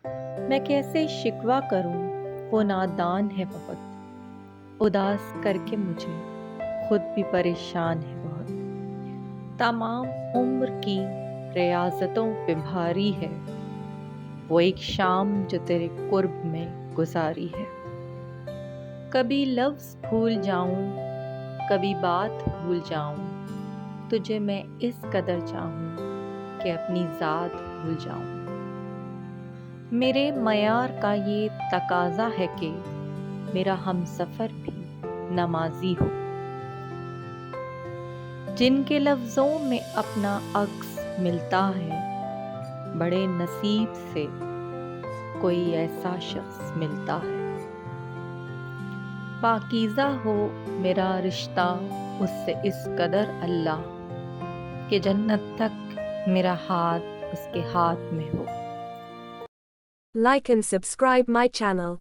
میں کیسے شکوہ کروں، وہ نادان ہے بہت، اداس کر کے مجھے خود بھی پریشان ہے بہت۔ تمام عمر کی ریاضتوں پہ بھاری ہے وہ ایک شام جو تیرے قرب میں گزاری ہے۔ کبھی لفظ بھول جاؤں، کبھی بات بھول جاؤں، تجھے میں اس قدر چاہوں کہ اپنی ذات بھول جاؤں۔ میرے معیار کا یہ تقاضا ہے کہ میرا ہمسفر بھی نمازی ہو، جن کے لفظوں میں اپنا عکس ملتا ہے، بڑے نصیب سے کوئی ایسا شخص ملتا ہے۔ پاکیزہ ہو میرا رشتہ اس سے اس قدر اللہ، کہ جنت تک میرا ہاتھ اس کے ہاتھ میں ہو۔ Like and subscribe my channel.